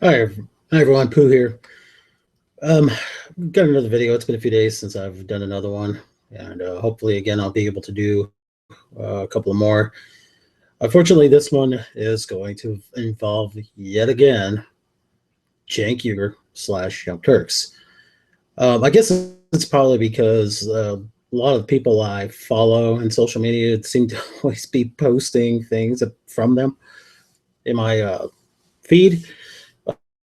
Hi everyone, Pooh here. Um, got another video. It's been a few days since I've done another one, and hopefully again I'll be able to do a couple of more. Unfortunately, this one is going to involve yet again Cenk slash Young Turks. I guess it's probably because a lot of people I follow in social media seem to always be posting things from them in my feed.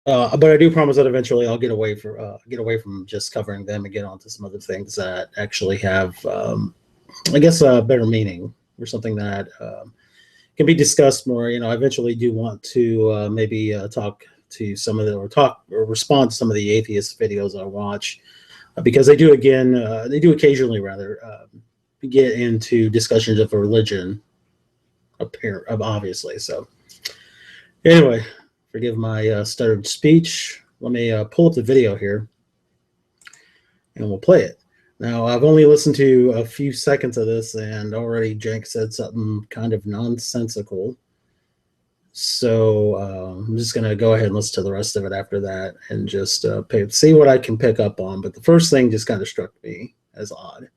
But I do promise that eventually I'll get away from just covering them and get onto some other things that actually have, I guess, a better meaning or something that can be discussed more. I eventually do want to maybe talk to some of the or talk or respond to some of the atheist videos I watch because they do occasionally rather get into discussions of religion, obviously. So anyway, forgive my stuttered speech. Let me pull up the video here and we'll play it. Now, I've only listened to a few seconds of this and already Cenk said something kind of nonsensical. So I'm just going to go ahead and listen to the rest of it after that and just see what I can pick up on. But the first thing just kind of struck me as odd.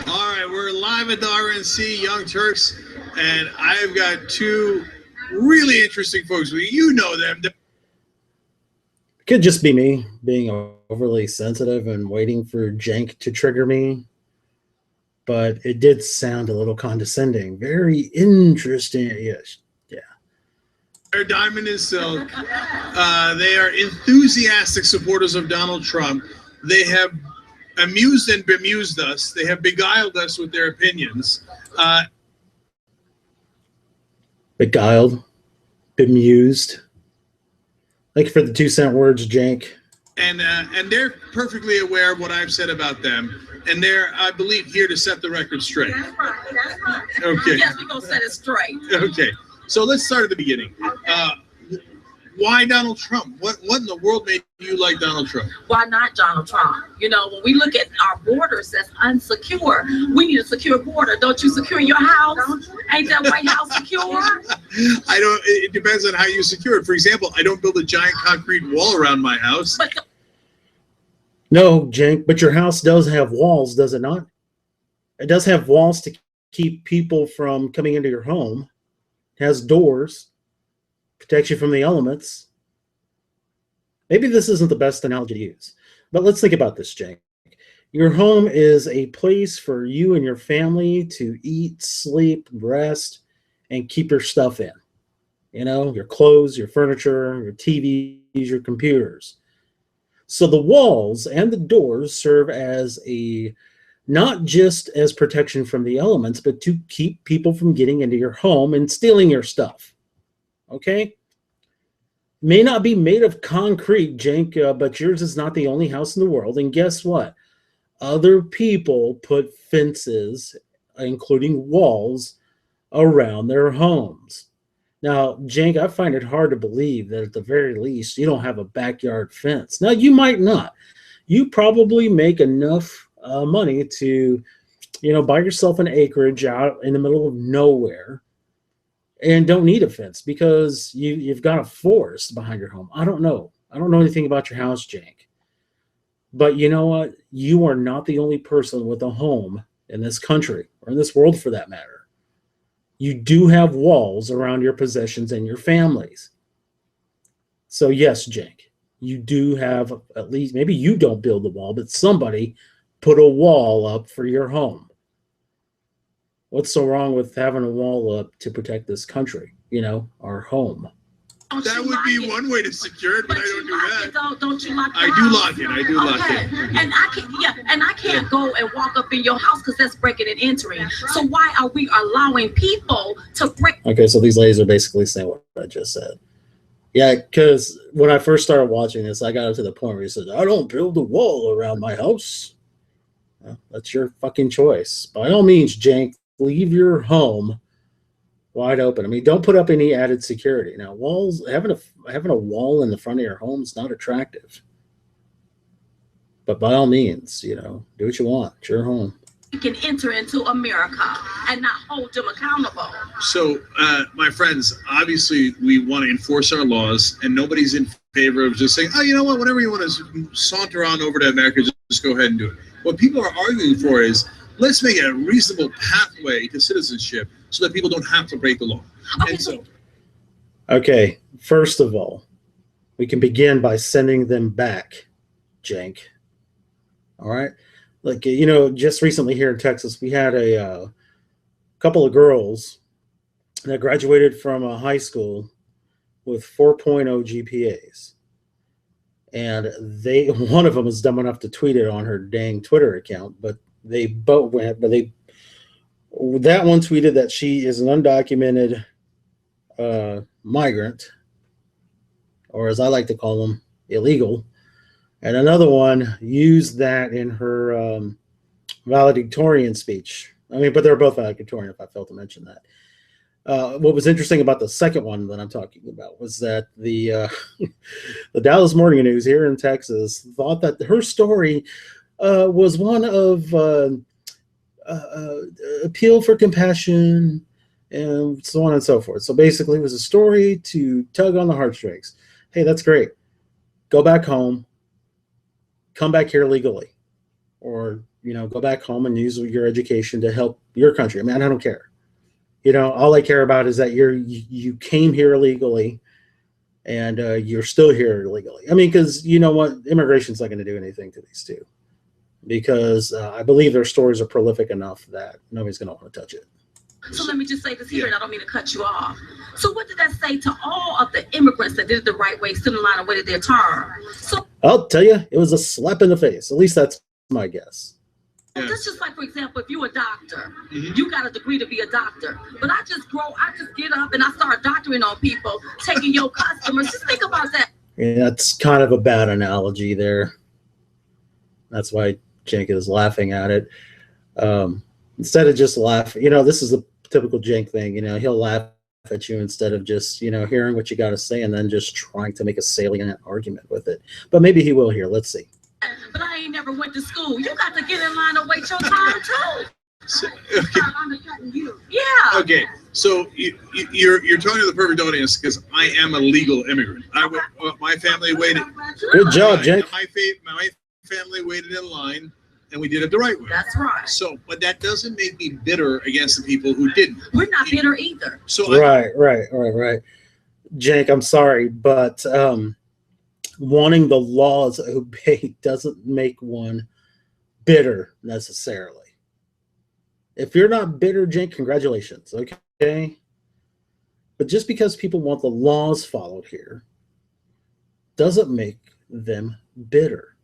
All right, we're live at the RNC Young Turks, and I've got two really interesting folks. You know them. It could just be me being overly sensitive and waiting for Cenk to trigger me, but it did sound a little condescending. Very interesting. Yes. Yeah. They're Diamond and Silk. They are enthusiastic supporters of Donald Trump. They have amused and bemused us. They have beguiled us with their opinions. Beguiled, bemused. Thank you for the 2-cent words, Cenk. And they're perfectly aware of what I've said about them. And they're, I believe, here to set the record straight. That's right. That's right. Okay. Yes, we're going to set it straight. Okay. So let's start at the beginning. Why Donald Trump? What in the world made you like Donald Trump? Why not Donald Trump? When we look at our borders that's unsecure, we need a secure border. Don't you secure your house? Ain't that White House secure? It depends on how you secure it. For example, I don't build a giant concrete wall around my house. No, Cenk, but your house does have walls, does it not? It does have walls to keep people from coming into your home. It has doors. Protects you from the elements. Maybe this isn't the best analogy to use, but let's think about this, Cenk. Your home is a place for you and your family to eat, sleep, rest, and keep your stuff in. Your clothes, your furniture, your TVs, your computers. So the walls and the doors serve as not just as protection from the elements, but to keep people from getting into your home and stealing your stuff. Okay? May not be made of concrete, Cenk, but yours is not the only house in the world. And guess what? Other people put fences, including walls, around their homes. Now, Cenk, I find it hard to believe that at the very least you don't have a backyard fence. Now, you might not. You probably make enough money to, buy yourself an acreage out in the middle of nowhere and don't need a fence because you've got a forest behind your home. I don't know. I don't know anything about your house, Cenk. But you know what? You are not the only person with a home in this country or in this world for that matter. You do have walls around your possessions and your families. So yes, Cenk, you do have at least, maybe you don't build the wall, but somebody put a wall up for your home. What's so wrong with having a wall up to protect this country, our home? That would be one way to secure it, but I don't do that. Don't you lock it? I do lock it. I do lock it. And I can't go and walk up in your house because that's breaking and entering. So why are we allowing people to break? Okay, so these ladies are basically saying what I just said. Yeah, because when I first started watching this, I got up to the point where he said, I don't build a wall around my house. Well, that's your fucking choice. By all means, Cenk, leave your home wide open. I mean, don't put up any added security. Now, having a wall in the front of your home is not attractive. But by all means, do what you want. It's your home. can enter into America and not hold them accountable. So, my friends, obviously we want to enforce our laws, and nobody's in favor of just saying, oh, you know what, whenever you want to saunter on over to America, just go ahead and do it. What people are arguing for is, let's make a reasonable pathway to citizenship so that people don't have to break the law. Okay, And so, Okay, first of all, we can begin by sending them back, Cenk. All right? Like, you know, just recently here in Texas, we had a couple of girls that graduated from a high school with 4.0 GPAs. And one of them was dumb enough to tweet it on her dang Twitter account, but they both went, that one tweeted that she is an undocumented migrant, or as I like to call them, illegal. And another one used that in her valedictorian speech. I mean, but they're both valedictorian, if I failed to mention that. What was interesting about the second one that I'm talking about was that the Dallas Morning News here in Texas thought that her story was one of appeal for compassion and so on and so forth. So basically, it was a story to tug on the heartstrings. Hey, that's great. Go back home. Come back here legally, or go back home and use your education to help your country. I mean, I don't care. All I care about is that you came here illegally, and you're still here illegally. I mean, because you know what, immigration's not going to do anything to these two, because I believe their stories are prolific enough that nobody's going to want to touch it. So let me just say this here, and I don't mean to cut you off. So what did that say to all of the immigrants that did it the right way, stood in line and waited their turn? So I'll tell you, it was a slap in the face. At least that's my guess. that's just like, for example, if you're a doctor, you got a degree to be a doctor. But I just get up and I start doctoring on people, taking your customers. Just think about that. Yeah, that's kind of a bad analogy there. That's why Cenk is laughing at it. Instead of just laughing, this is a typical Cenk thing. He'll laugh at you instead of just, hearing what you got to say and then just trying to make a salient argument with it. But maybe he will here. Let's see. But I ain't never went to school. You got to get in line and wait your time too. So, okay. Yeah. Okay, so you're talking to the perfect audience, because I am a legal immigrant. My family waited. Good job, Cenk. My family waited in line, and we did it the right way. That's right. So, but that doesn't make me bitter against the people who didn't. We're not bitter either. So Right. Cenk, I'm sorry, but wanting the laws obeyed doesn't make one bitter necessarily. If you're not bitter, Cenk, congratulations, okay? But just because people want the laws followed here doesn't make them bitter.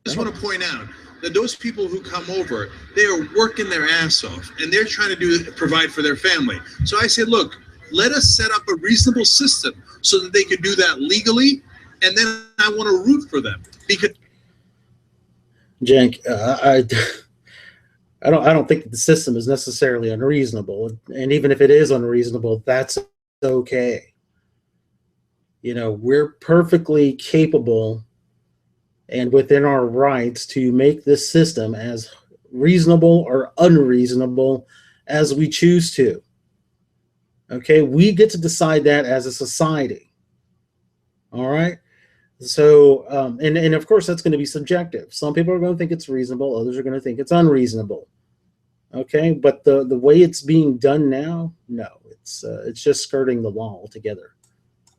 I just want to point out that those people who come over, they are working their ass off, and they're trying to provide for their family. So I said, look, let us set up a reasonable system so that they can do that legally, and then I want to root for them. Because Cenk, I don't think that the system is necessarily unreasonable, and even if it is unreasonable, that's okay. We're perfectly capable and within our rights to make this system as reasonable or unreasonable as we choose to. Okay, we get to decide that as a society. All right. So, and of course, that's going to be subjective. Some people are going to think it's reasonable. Others are going to think it's unreasonable. Okay, but the way it's being done now, no, it's just skirting the law altogether.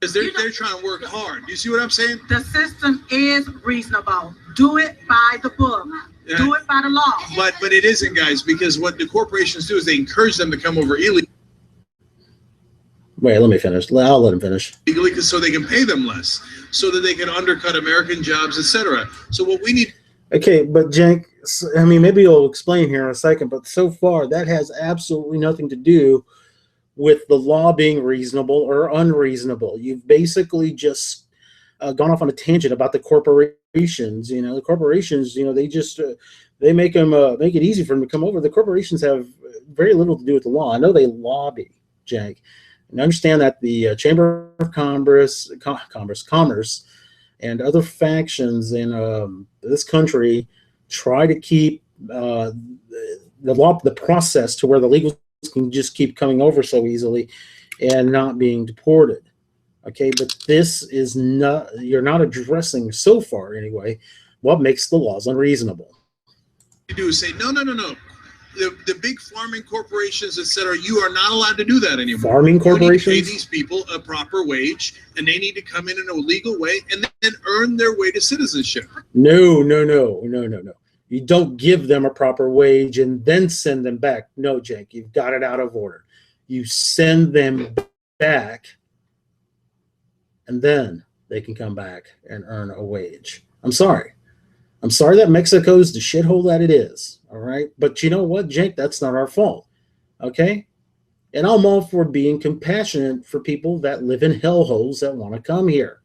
because they're trying to work hard. You see what I'm saying? The system is reasonable. Do it by the book. Yeah. Do it by the law. But it isn't, guys, because what the corporations do is they encourage them to come over illegally, Wait, let me finish. I'll let him finish. so they can pay them less, so that they can undercut American jobs, etc. So what we need. Okay, but Cenk, I mean, maybe you'll explain here in a second, but so far that has absolutely nothing to do with the law being reasonable or unreasonable. You've basically just gone off on a tangent about the corporations. The corporations, they just they make them make it easy for them to come over. The corporations have very little to do with the law. I know they lobby, Cenk, and understand that the Chamber of Commerce, and other factions in this country try to keep uh, the process to where the legals can just keep coming over so easily and not being deported. Okay, but this is not, you're not addressing so far anyway what makes the laws unreasonable. You do is say, no. The big farming corporations, etc., you are not allowed to do that anymore. Farming corporations? You need to pay these people a proper wage, and they need to come in a legal way and then earn their way to citizenship. No. You don't give them a proper wage and then send them back. No, Cenk, you've got it out of order. You send them back, and then they can come back and earn a wage. I'm sorry that Mexico's the shithole that it is. All right. But you know what, Cenk? That's not our fault. Okay. And I'm all for being compassionate for people that live in hellholes that want to come here.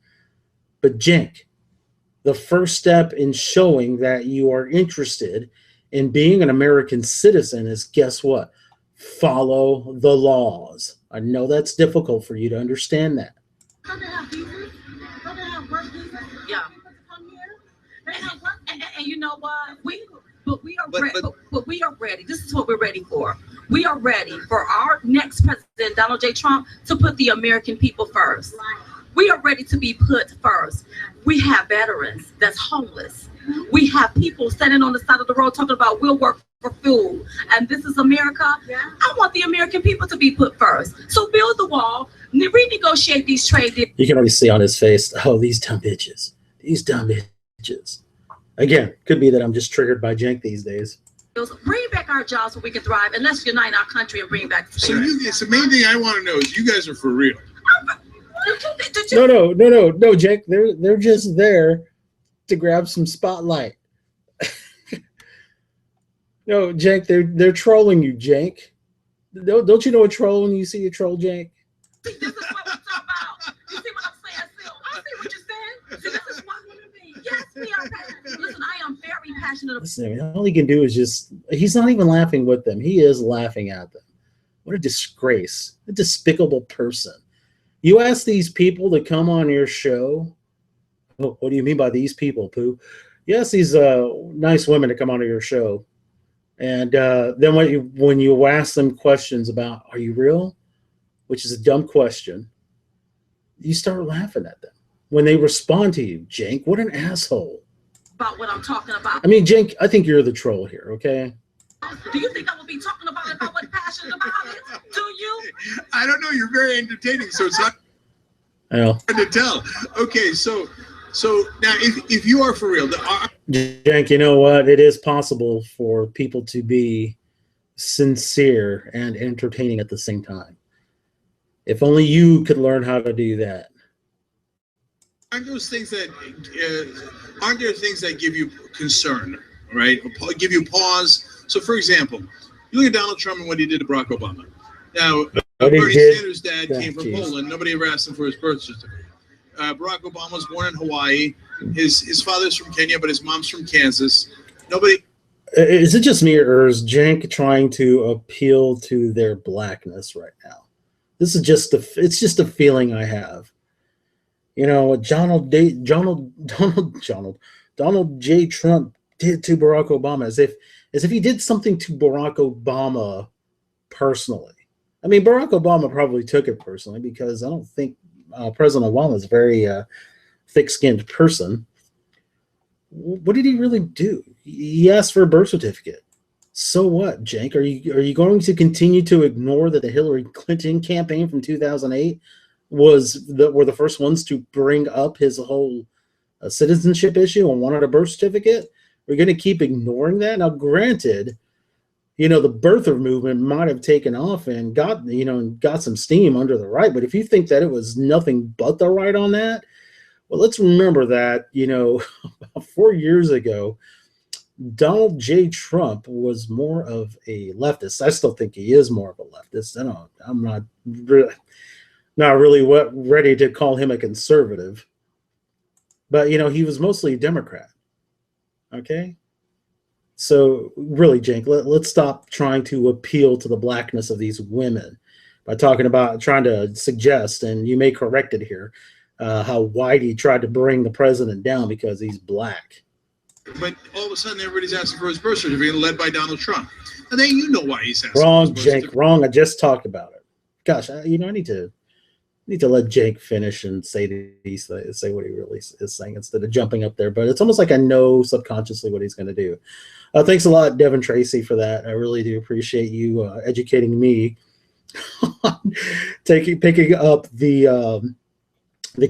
But Cenk, the first step in showing that you are interested in being an American citizen is, guess what? Follow the laws. I know that's difficult for you to understand that. Yeah. And you know what? We are ready. This is what we're ready for. We are ready for our next president, Donald J. Trump, to put the American people first. We are ready to be put first. We have veterans that's homeless. We have people standing on the side of the road talking about we'll work for food. And this is America. I want the American people to be put first. So build the wall, renegotiate these trade deals. You can already see on his face, oh, these dumb bitches. These dumb bitches. Again, could be that I'm just triggered by Cenk these days. Bring back our jobs so we can thrive, and let's unite our country and bring back. So the main thing I want to know is you guys are for real. No, Cenk. They're just there to grab some spotlight. No, Cenk, they're trolling you, Cenk. Don't you know a troll when you see a troll, Cenk? This is what we're talking about. You see what I'm saying? I see what you're saying. See, this is what we mean. Yes, we are passionate. Listen, I am very passionate. Listen, all he can do is he's not even laughing with them. He is laughing at them. What a disgrace. A despicable person. You ask these people to come on your show. Oh, what do you mean by these people, Pooh? You ask these nice women to come onto your show. And then when you ask them questions about, are you real? Which is a dumb question. You start laughing at them. When they respond to you, Cenk, what an asshole. About what I'm talking about. I mean, Cenk, I think you're the troll here, okay? Do you think I would be talking about it if I wasn't passionate about it? Do you? I don't know. You're very entertaining, so it's not hard to tell. Okay, so now if you are for real, Cenk, you know what? It is possible for people to be sincere and entertaining at the same time. If only you could learn how to do that. Aren't those things that aren't there things that give you concern, right? Give you pause. So, for example, you look at Donald Trump and what he did to Barack Obama. Now, Bernie Sanders' dad came from Poland. Nobody ever asked him for his birth certificate. Barack Obama was born in Hawaii. His father's from Kenya, but his mom's from Kansas. Nobody. Is it just me, or is Cenk trying to appeal to their blackness right now? This is it's just a feeling I have. You know what Donald J. Trump did to Barack Obama, as if he did something to Barack Obama personally. I mean, Barack Obama probably took it personally because I don't think President Obama is a very thick-skinned person. What did he really do? He asked for a birth certificate. So what, Cenk? Are you going to continue to ignore that the Hillary Clinton campaign from 2008 were the first ones to bring up his whole citizenship issue and wanted a birth certificate? We're going to keep ignoring that? Now, granted, you know, the birther movement might have taken off and got some steam under the right, but if you think that it was nothing but the right on that, well, let's remember that, you know, about 4 years ago, Donald J. Trump was more of a leftist. I still think he is more of a leftist. I'm not really ready to call him a conservative. But, you know, he was mostly a Democrat. Okay? So, really, Cenk, let's stop trying to appeal to the blackness of these women by trying to suggest, and you may correct it here, how Whitey tried to bring the president down because he's black. But all of a sudden, everybody's asking for his birth certificate, led by Donald Trump. And then you know why he's asking. Wrong, Cenk. Wrong. I just talked about it. Gosh, I need to let Cenk finish and say what he really is saying instead of jumping up there. But it's almost like I know subconsciously what he's going to do. Thanks a lot, Devin Tracy, for that. I really do appreciate you educating me, picking up the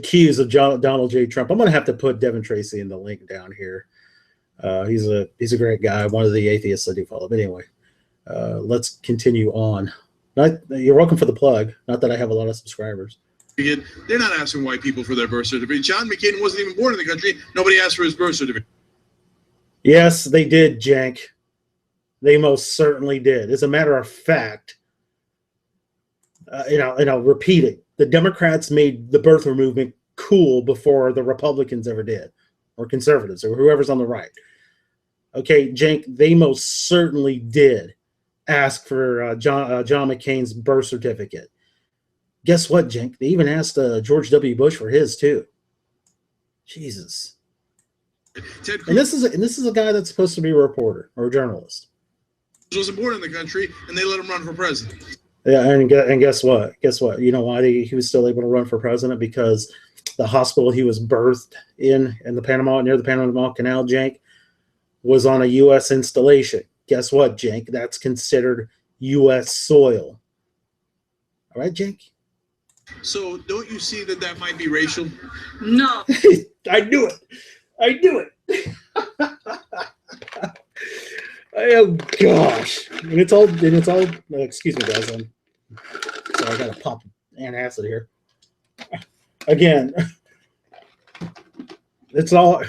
cues of Donald J. Trump. I'm going to have to put Devin Tracy in the link down here. He's a great guy, one of the atheists I do follow. But anyway, let's continue on. You're welcome for the plug. Not that I have a lot of subscribers. They're not asking white people for their birth certificate. John McCain wasn't even born in the country. Nobody asked for his birth certificate. Yes, they did, Cenk. They most certainly did. As a matter of fact, and I'll repeat it. The Democrats made the birther movement cool before the Republicans ever did, or conservatives, or whoever's on the right. Okay, Cenk, they most certainly did ask for John McCain's birth certificate. Guess what, Cenk? They even asked George W. Bush for his too. Jesus. And this is a guy that's supposed to be a reporter or a journalist. He wasn't born in the country, and they let him run for president. Yeah, and guess what? Guess what? You know why he was still able to run for president? Because the hospital he was birthed in near the Panama Canal, Cenk, was on a U.S. installation. Guess what, Cenk? That's considered U.S. soil. All right, Cenk? So don't you see that might be racial? No. I knew it. I knew it. Oh gosh. And it's all excuse me guys, sorry, I gotta pop antacid here. Again, it's all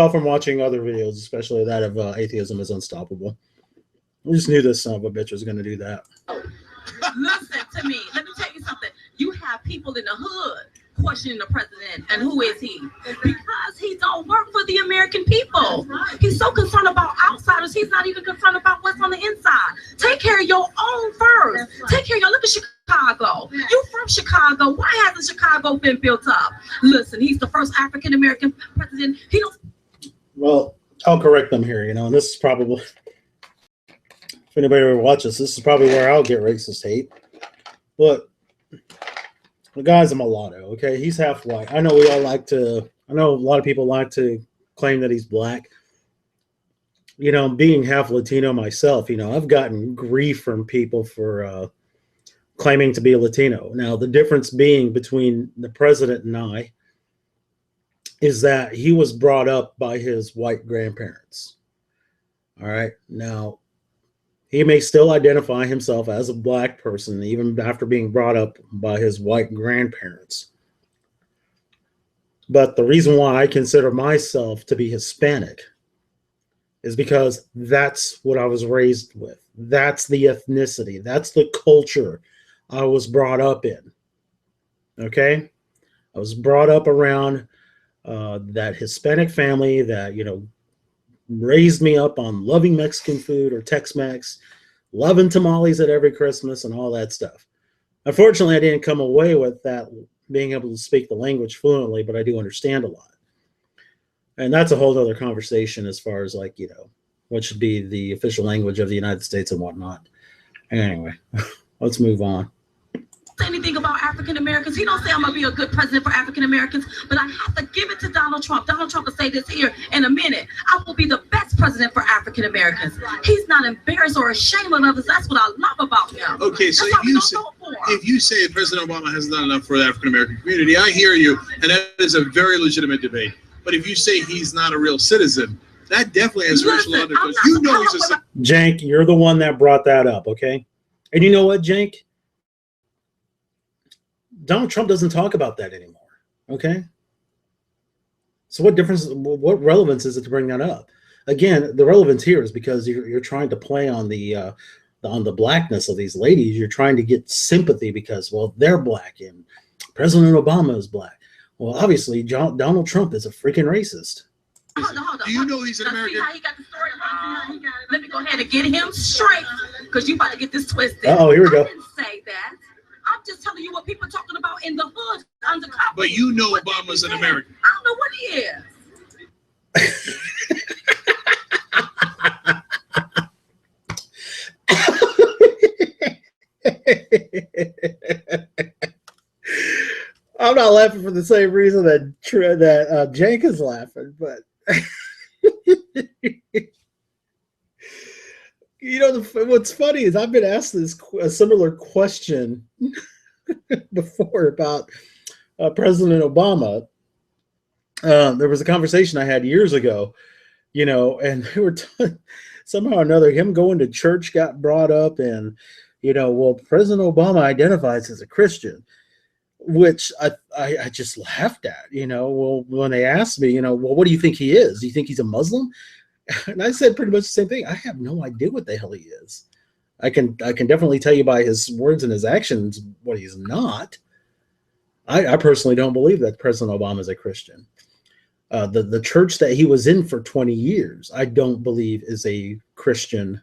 from watching other videos, especially that of Atheism is Unstoppable. I just knew this son of a bitch was gonna do that. Listen to me. Let me tell you something. You have people in the hood questioning the president, and who is he? Because he don't work for the American people. He's so concerned about outsiders, he's not even concerned about what's on the inside. Take care of your own first. Take care of your, look at Chicago. You from Chicago. Why hasn't Chicago been built up? Listen, he's the first African American president. He don't. Well, I'll correct them here, and this is probably, if anybody ever watches this is probably where I'll get racist hate. But the guy's a mulatto, okay? He's half white. I know a lot of people like to claim that he's black. Being half Latino myself, I've gotten grief from people for claiming to be a Latino. Now, the difference being between the president and I is that he was brought up by his white grandparents. All right? Now, he may still identify himself as a black person, even after being brought up by his white grandparents. But the reason why I consider myself to be Hispanic is because that's what I was raised with. That's the ethnicity. That's the culture I was brought up in. Okay? I was brought up around that Hispanic family that, raised me up on loving Mexican food or Tex-Mex, loving tamales at every Christmas and all that stuff. Unfortunately, I didn't come away with that being able to speak the language fluently, but I do understand a lot. And that's a whole other conversation as far as what should be the official language of the United States and whatnot. Anyway, let's move on. Anything about African Americans. He don't say I'm gonna be a good president for African Americans, but I have to give it to Donald Trump. Donald Trump will say this here in a minute. I will be the best president for African Americans. He's not embarrassed or ashamed of others. That's what I love about him. Okay, so if you say President Obama hasn't done enough for the African American community, I hear you, and that is a very legitimate debate. But if you say he's not a real citizen, that definitely has racial undertones. He's a Cenk, you're the one that brought that up, okay? And you know what, Cenk? Donald Trump doesn't talk about that anymore, okay? So what relevance is it to bring that up? Again, the relevance here is because you're trying to play on the blackness of these ladies. You're trying to get sympathy because, well, they're black and President Obama is black. Well, obviously, Donald Trump is a freaking racist. Hold on. Do you know he's an American? See how he got the story? Let me go ahead and get him straight, because you about to get this twisted. Oh, here we go. I didn't say that. I'm just telling you what people are talking about in the hood, undercover. But you know Obama's an American. I don't know what he is. I'm not laughing for the same reason that Cenk is laughing, but what's funny is I've been asked a similar question before about President Obama. There was a conversation I had years ago, and they were somehow or another him going to church got brought up, and well, President Obama identifies as a Christian, which I just laughed at. Well, when they asked me, well, what do you think he is? Do you think he's a Muslim? And I said pretty much the same thing. I have no idea what the hell he is. I can definitely tell you by his words and his actions what he's not. I personally don't believe that President Obama is a Christian. The church that he was in for 20 years, I don't believe is a Christian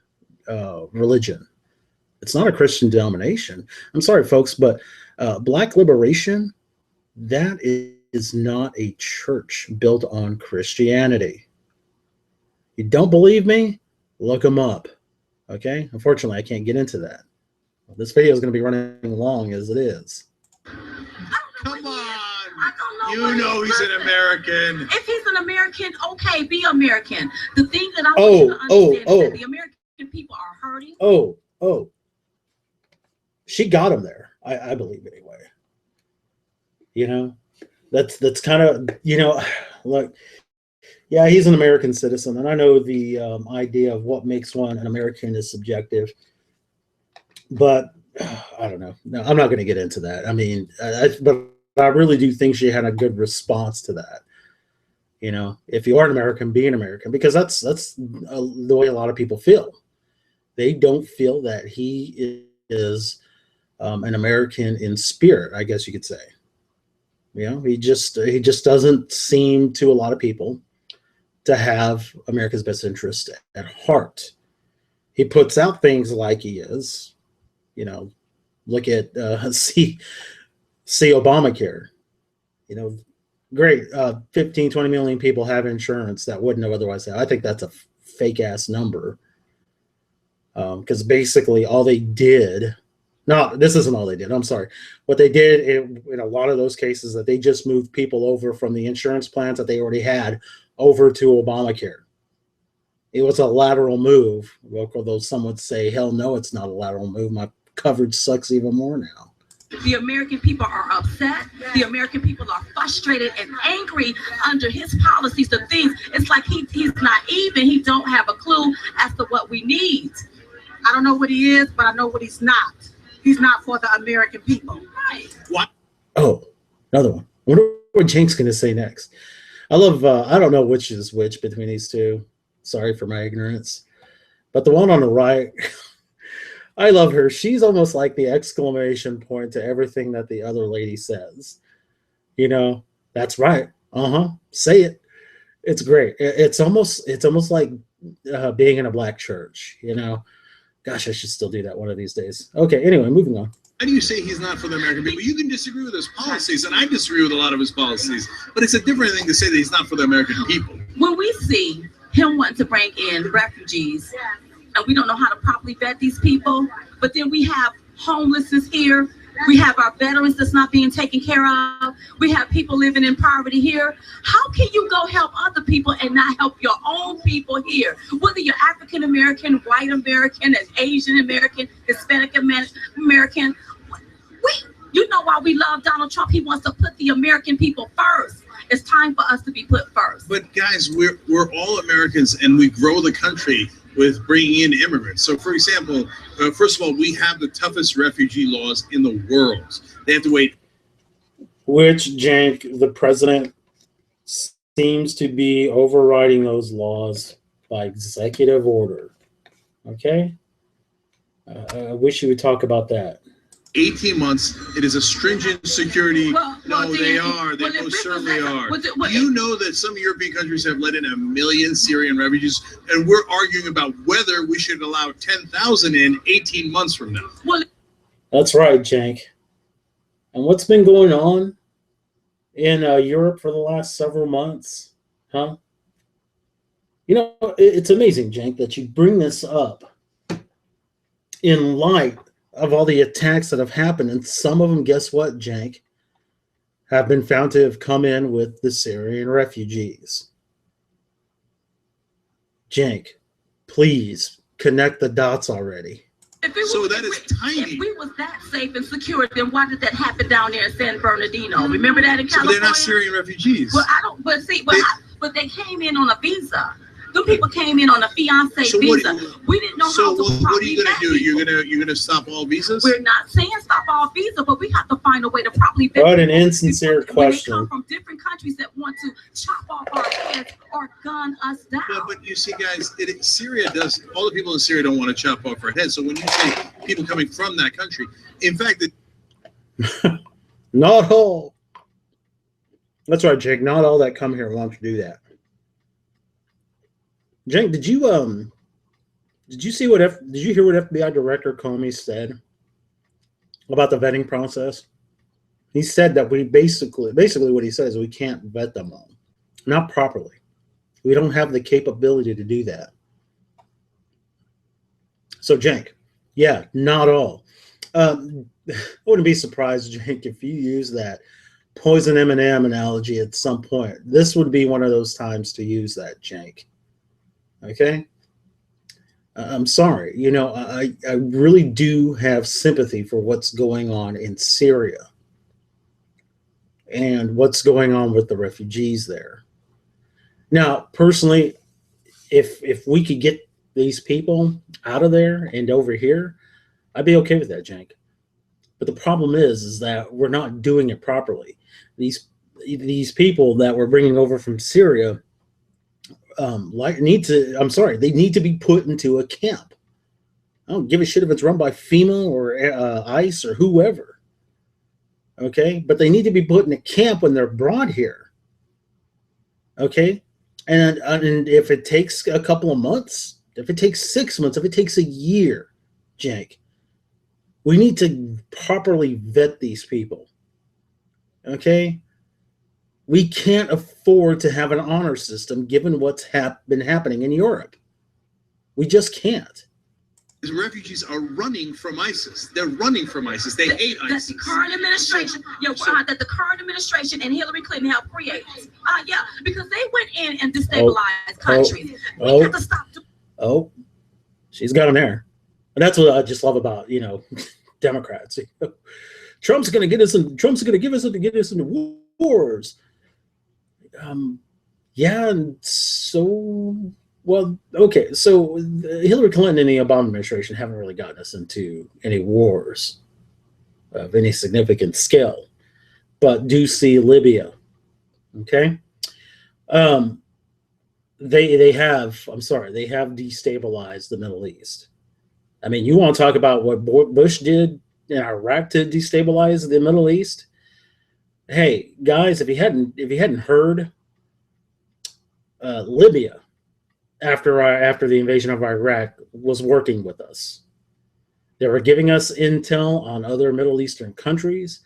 religion. It's not a Christian denomination. I'm sorry, folks, but Black liberation, that is not a church built on Christianity. You don't believe me? Look them up. Okay? Unfortunately, I can't get into that. This video is going to be running long as it is. Come on. You know he's an American. If he's an American, okay, be American. The thing that I want you to understand is that the American people are hurting. She got him there. I believe anyway. That's kind of, look, yeah, he's an American citizen. And I know the idea of what makes one an American is subjective. But I don't know. No, I'm not going to get into that. I mean, but I really do think she had a good response to that. If you are an American, be an American, because that's the way a lot of people feel. They don't feel that he is an American in spirit, I guess you could say. He just doesn't seem to a lot of people to have America's best interest at heart. He puts out things like he is, look at see Obamacare, great. 15, 20 million people have insurance that wouldn't have otherwise have. I think that's a fake ass number. Because basically all they did, no, this isn't all they did. I'm sorry. What they did in a lot of those cases that they just moved people over from the insurance plans that they already had over to Obamacare. It was a lateral move. Although some would say, hell no, it's not a lateral move. My coverage sucks even more now. The American people are upset. The American people are frustrated and angry under his policies. The things, it's like he's naive and he don't have a clue as to what we need. I don't know what he is, but I know what he's not. He's not for the American people. Right. What? Oh, another one. I wonder what Cenk's going to say next. I love, I don't know which is which between these two. Sorry for my ignorance. But the one on the right, I love her. She's almost like the exclamation point to everything that the other lady says. That's right. Say it. It's great. It's almost like being in a black church, Gosh, I should still do that one of these days. Okay, anyway, moving on. Why do you say he's not for the American people? You can disagree with his policies, and I disagree with a lot of his policies, but it's a different thing to say that he's not for the American people. When we see him wanting to bring in refugees, and we don't know how to properly vet these people, but then we have homelessness here. We have our veterans that's not being taken care of. We have people living in poverty here. How can you go help other people and not help your own people here? Whether you're African American, white American, Asian American, Hispanic American. You know why we love Donald Trump? He wants to put the American people first. It's time for us to be put first. But guys, we're all Americans, and we grow the country with bringing in immigrants. So, for example, first of all, we have the toughest refugee laws in the world. They have to wait. Which, Cenk, the president seems to be overriding those laws by executive order. Okay? I wish you would talk about that. 18 months. It is a stringent security. They most certainly are. You know that some European countries have let in 1 million Syrian refugees, and we're arguing about whether we should allow 10,000 in 18 months from now. That's right, Cenk. And what's been going on in Europe for the last several months? Huh? It's amazing, Cenk, that you bring this up in light of all the attacks that have happened, and some of them, guess what, Cenk, have been found to have come in with the Syrian refugees. Cenk, please connect the dots already. So that is tiny. If we was that safe and secure, then why did that happen down there in San Bernardino? Remember that in So California? they're not Syrian refugees. Well, I don't. But see, but they came in on a visa. Them people came in on a fiance So visa. We didn't know how to. What are you gonna do? You're gonna stop all visas? We're not saying stop all visa, but we have to find a way to properly. What an insincere question. When they come from different countries that want to chop off our heads or gun us down. Yeah, but you see, guys, Syria does. All the people in Syria don't want to chop off our heads. So when you say people coming from that country, in fact, not all. That's right, Jake. Not all that come here want to do that. Cenk, did you see what did you hear what FBI Director Comey said about the vetting process? He said that we basically what he said is we can't vet them all, not properly. We don't have the capability to do that. So Cenk, yeah, not all. I wouldn't be surprised, Cenk, if you use that poison M&M analogy at some point. This would be one of those times to use that, Cenk. Okay, I'm sorry. You know, I really do have sympathy for what's going on in Syria and what's going on with the refugees there. Now, personally, if we could get these people out of there and over here, I'd be okay with that, Cenk. But the problem is that we're not doing it properly. These people that we're bringing over from Syria they need to be put into a camp. I don't give a shit if it's run by FEMA or ICE or whoever. Okay, but they need to be put in a camp when they're brought here. Okay, and if it takes a couple of months, if it takes 6 months, if it takes a year, Cenk, we need to properly vet these people. Okay. We can't afford to have an honor system given what's been happening in Europe. We just can't. The refugees are running from ISIS. They're running from ISIS. They hate ISIS. That the current administration, that the current administration and Hillary Clinton helped create. Yeah, because they went in and destabilized countries. We have to stop. She's got them there. And that's what I just love about, Democrats. Trump's going to get us in. Trump's going to get us into wars. Yeah, and so okay. So Hillary Clinton and the Obama administration haven't really gotten us into any wars of any significant scale, but do see Libya. Okay, they have. I'm sorry, they have destabilized the Middle East. I mean, you want to talk about what Bush did in Iraq to destabilize the Middle East? Hey guys, if you hadn't heard, Libya after the invasion of Iraq was working with us. They were giving us intel on other Middle Eastern countries.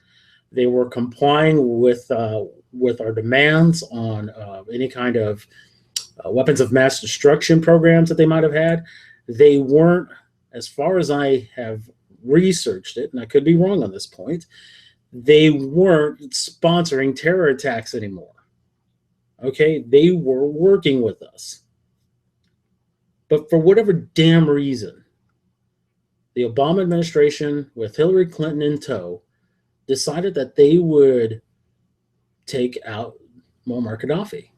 They were complying with our demands on any kind of weapons of mass destruction programs that they might have had. They weren't, as far as I have researched it, and I could be wrong on this point, they weren't sponsoring terror attacks anymore. Okay, they were working with us. But for whatever damn reason, the Obama administration, with Hillary Clinton in tow, decided that they would take out Muammar Gaddafi.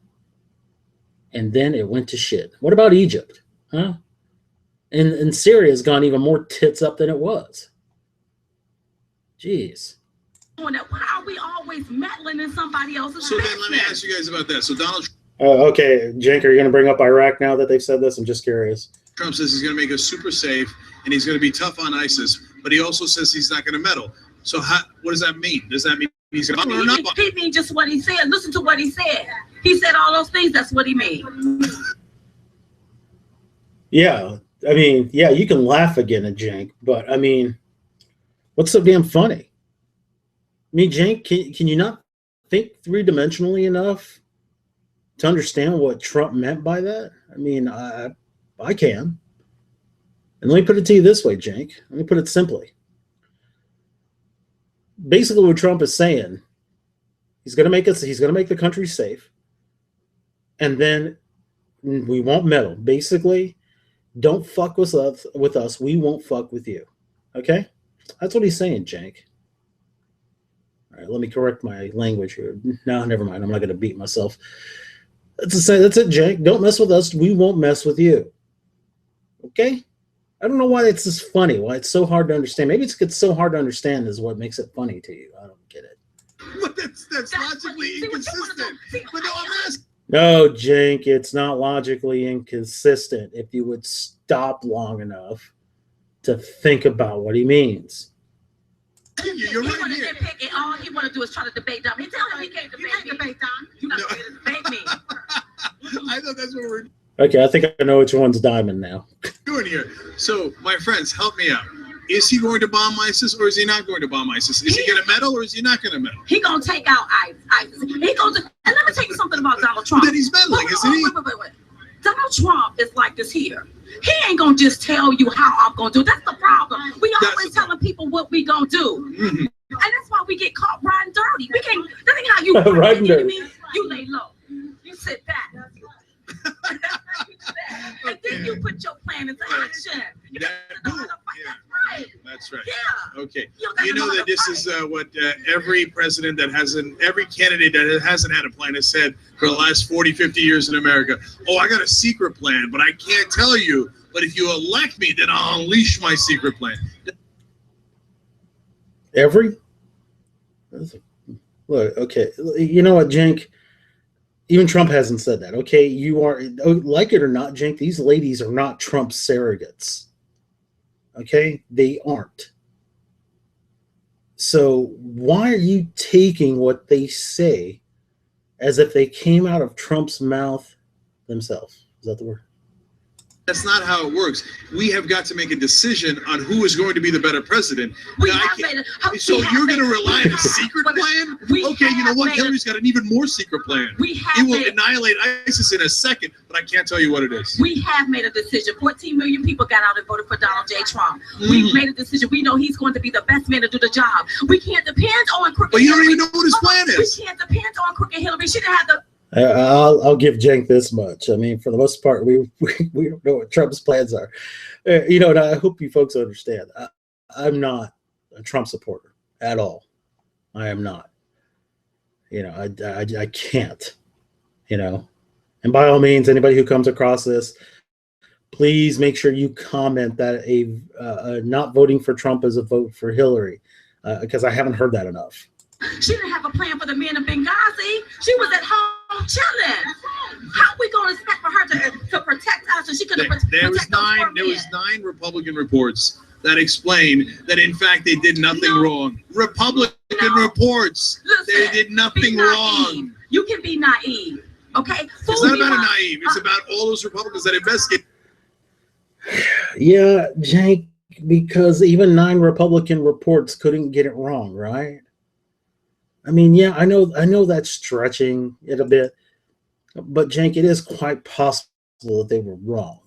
And then it went to shit. What about Egypt? Huh? And Syria's gone even more tits up than it was. Jeez. Why are we always meddling in somebody else's So business? then let me ask you guys about that. So Donald Okay, Cenk, are you going to bring up Iraq now that they've said this? I'm just curious. Trump says he's going to make us super safe and he's going to be tough on ISIS, but he also says he's not going to meddle. So what does that mean? Does that mean he's going to or not? He means just what he said. Listen to what he said. He said all those things. That's what he means. Yeah, I mean, yeah, you can laugh again at Cenk, but I mean, what's so damn funny? I mean, Cenk, can you not think three-dimensionally enough to understand what Trump meant by that? I mean, I can. And let me put it to you this way, Cenk. Let me put it simply. basically what Trump is saying, he's going to make the country safe, and then we won't meddle. Basically, don't fuck with us. We won't fuck with you. Okay? That's what he's saying, Cenk. All right, let me correct my language here. No, never mind. I'm not going to beat myself. That's it, Cenk. Don't mess with us. We won't mess with you. Okay? I don't know why it's just funny. Why it's so hard to understand. Maybe it's so hard to understand is what makes it funny to you. I don't get it. But that's logically inconsistent. But no, I'm asking. No, Cenk, it's not logically inconsistent if you would stop long enough to think about what he means. You're right want to here. nitpick, and all he want to do is try to debate Dom. He tell him he can't debate Dom. You're not going to debate me. I thought that's what we're Okay, I think I know which one's Diamond now. doing here. So, my friends, help me out. Is he going to bomb ISIS or is he not going to bomb ISIS? Is he going to meddle or is he not going to meddle? He going to take out ISIS. He going to, and let me tell you something about Donald Trump. Then he's meddling, isn't he? Wait. Donald Trump is like this here. He ain't going to just tell you how I'm going to do it. That's the problem. We always telling people what we going to do. Mm-hmm. And that's why we get caught riding dirty. We can't, that ain't how you Riding dirty. You lay low. You sit back. And then you put your plan into action. You gotta know how to fight. Yeah. That's right. Yeah. Okay. You You know that this is what every president every candidate that hasn't had a plan has said for the last 40, 50 years in America. Oh, I got a secret plan, but I can't tell you. But if you elect me, then I'll unleash my secret plan. Look, okay. You know what, Cenk? Even Trump hasn't said that. Okay, you are, like it or not, Cenk, these ladies are not Trump surrogates. Okay, they aren't. So why are you taking what they say as if they came out of Trump's mouth themselves? Is that the word? That's not how it works. We have got to make a decision on who is going to be the better president. So you're going to rely on a secret plan? Okay, you know what? Hillary's got an even more secret plan. It will annihilate ISIS in a second, but I can't tell you what it is. We have made a decision. 14 million people got out and voted for Donald J. Trump. We've made a decision. We know he's going to be the best man to do the job. We can't depend on crooked Hillary. But you don't even know what his plan is. We can't depend on crooked Hillary. She didn't have the... I'll give Cenk this much. I mean, for the most part, we don't know what Trump's plans are. You know, and I hope you folks understand. I'm not a Trump supporter at all. I am not. You know, I can't. You know, and by all means, anybody who comes across this, please make sure you comment that not voting for Trump is a vote for Hillary, because I haven't heard that enough. She didn't have a plan for the men of Benghazi. She was at home chilling. How are we going to expect for her to protect us? And she could have protected There was 9 Republican reports that explained that in fact they did nothing wrong. Republican reports. Listen, they did nothing wrong. You can be naive, okay? It's not about a naive. It's about all those Republicans that investigate. Yeah, Cenk, because even 9 Republican reports couldn't get it wrong, right? I mean, yeah, I know that's stretching it a bit, but Cenk, it is quite possible that they were wrong.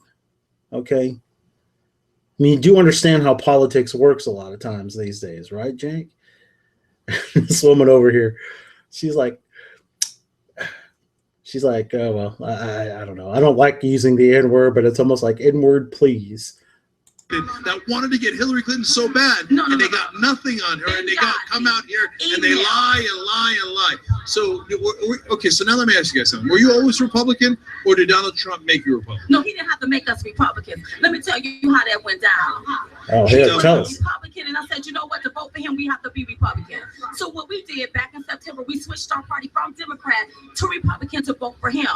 Okay? I mean, you do understand how politics works a lot of times these days, right, Cenk? This woman over here, she's like, oh, well, I don't know. I don't like using the N-word, but it's almost like N-word, please. That wanted to get Hillary Clinton so bad, and they got nothing on her, and they come out here and they lie and lie and lie. So, okay, so now let me ask you guys something. Were you always Republican, or did Donald Trump make you Republican? No, he didn't have to make us Republicans. Let me tell you how that went down. Oh, yeah, tell us. Republican, and I said, you know what, to vote for him, we have to be Republican. So what we did back in September, we switched our party from Democrat to Republican to vote for him.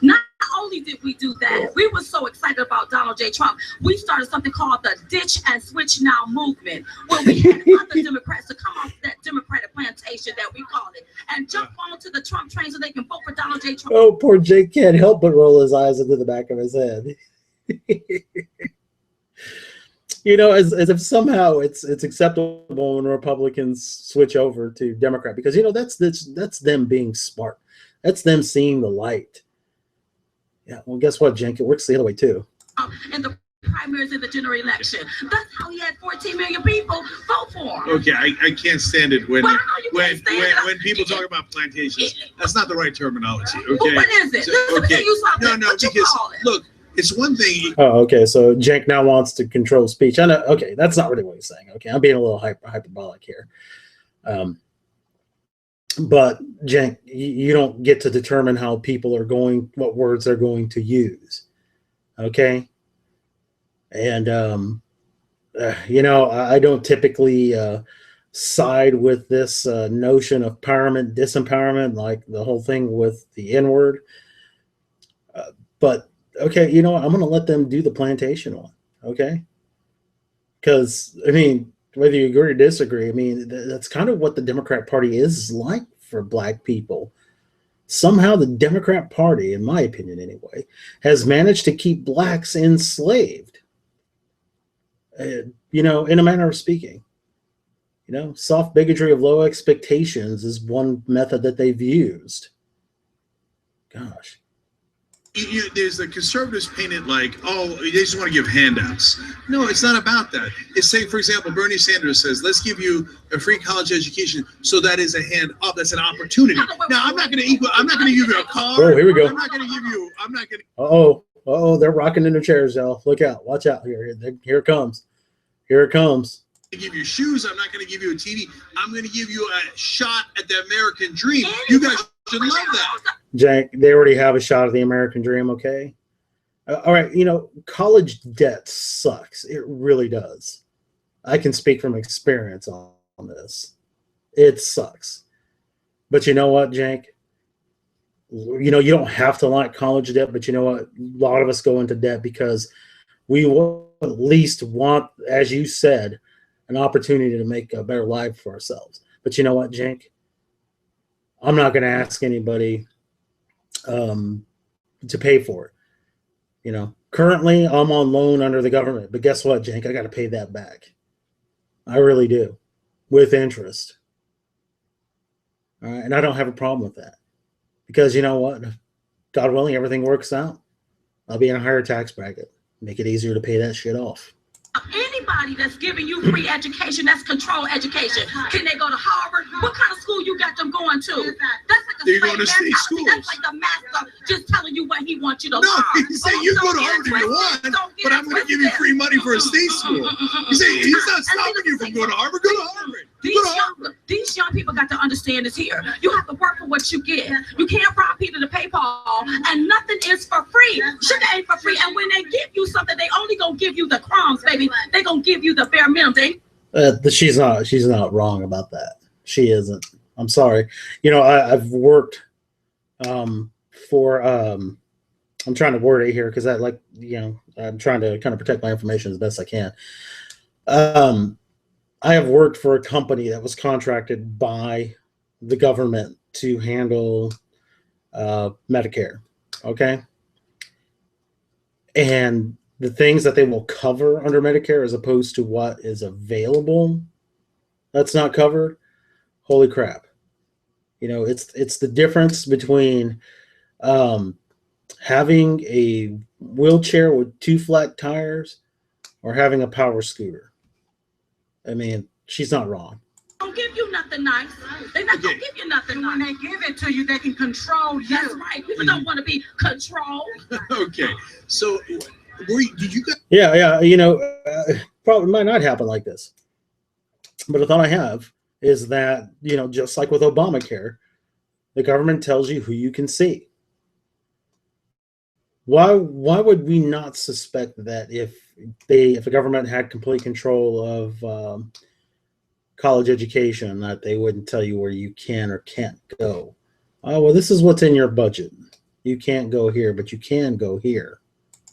Not only did we do that, we were so excited about Donald J. Trump, we started something called the Ditch and Switch Now movement, where we had other Democrats to come off that Democratic plantation that we call it, and jump onto the Trump train so they can vote for Donald J. Trump. Oh, poor Jake can't help but roll his eyes into the back of his head. You know, as if somehow it's acceptable when Republicans switch over to Democrat, because, you know, that's them being smart. That's them seeing the light. Yeah, well, guess what, Cenk? It works the other way too. And the primaries in the general election. That's how he had 14 million people vote for him. Okay, I can't stand it when Well, I know you can't stand it. when people talk about plantations. That's not the right terminology. Okay. Well, what is it? So, This is what okay. you saw. No, What you because call it? look, it's one thing. Oh, okay. So Cenk now wants to control speech. I know. Okay, that's not really what he's saying. Okay, I'm being a little hyperbolic here. But Cenk, you don't get to determine how people are going, what words they're going to use. Okay. And I don't typically side with this notion of empowerment, disempowerment, like the whole thing with the N-word. But okay, you know what? I'm going to let them do the plantation one. Okay. Because, I mean, whether you agree or disagree, I mean, that's kind of what the Democrat Party is like for black people. Somehow the Democrat Party, in my opinion anyway, has managed to keep blacks enslaved, in a manner of speaking. Soft bigotry of low expectations is one method that they've used. Gosh. There's the conservatives painted like, oh, they just want to give handouts. No, it's not about that. It's saying, for example, Bernie Sanders says, let's give you a free college education. So that is a hand up. That's an opportunity. Now, I'm not going to give you a car. Oh, here we go. I'm not going to. Uh-oh, they're rocking in their chairs, y'all. Look out. Watch out here. Here it comes. Here it comes. Give you shoes. I'm not going to give you a TV. I'm going to give you a shot at the American dream. You guys should love that. Cenk, they already have a shot at the American dream, okay? All right, college debt sucks. It really does. I can speak from experience on this. It sucks. But you know what, Cenk? You don't have to like college debt, but you know what? A lot of us go into debt because we will at least want, as you said, an opportunity to make a better life for ourselves. But you know what, Cenk? I'm not going to ask anybody to pay for it. Currently I'm on loan under the government, but guess what, Cenk? I got to pay that back. I really do, with interest. All right, and I don't have a problem with that because you know what? God willing, everything works out. I'll be in a higher tax bracket. Make it easier to pay that shit off. Anybody that's giving you free education, that's control education. Can they go to Harvard? What kind of school you got them going to? That's like a They're going to state schools. That's like the master just telling you what he wants you to No, learn. he's saying you go to Harvard if you want, but I'm going to give you free money for a state school. He's saying he's not stopping you from going to Harvard. Go to Harvard. These young people got to understand this here. You have to work for what you get. You can't rob Peter to pay Paul, and nothing is for free. Sugar ain't for free, and when they give you something, they only gonna give you the crumbs, baby. They gonna give you the bare minimum. She's not wrong about that. She isn't. I'm sorry. I've worked for I'm trying to word it here because I'm trying to kind of protect my information as best I can. I have worked for a company that was contracted by the government to handle Medicare, okay? And the things that they will cover under Medicare as opposed to what is available that's not covered, holy crap. It's the difference between having a wheelchair with 2 flat tires or having a power scooter. I mean, she's not wrong. Don't give you nothing nice. They're not gonna give you nothing nice. When they give it to you, they can control you. That's right. People don't want to be controlled. Okay, so did you guys? Yeah. Probably might not happen like this, but a thought I have is that just like with Obamacare, the government tells you who you can see. Why would we not suspect that if the government had complete control of college education, that they wouldn't tell you where you can or can't go? Oh, well, this is what's in your budget. You can't go here, but you can go here.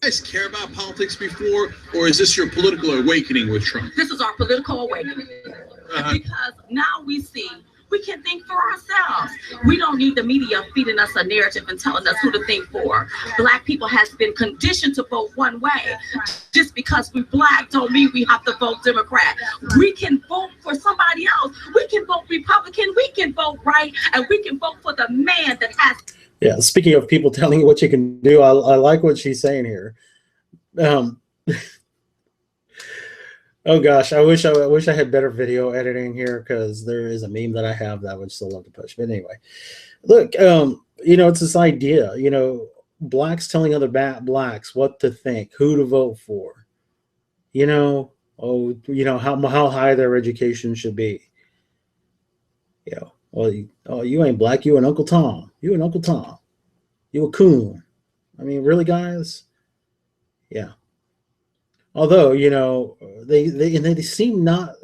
You guys care about politics before, or is this your political awakening with Trump? This is our political awakening. Because now we can think for ourselves. We don't need the media feeding us a narrative and telling us who to think for. Black people has been conditioned to vote one way. Just because we're black don't mean we have to vote Democrat. We can vote for somebody else. We can vote Republican. We can vote right. And we can vote for the man that has. Yeah, speaking of people telling you what you can do, I like what she's saying here. Oh gosh, I wish I had better video editing here because there is a meme that I have that I would still love to push. But anyway, look, it's this idea, blacks telling other blacks what to think, who to vote for, how high their education should be. Well, you ain't black, you and Uncle Tom, you and Uncle Tom, you a coon. I mean, really, guys? Yeah. Although, they seem not.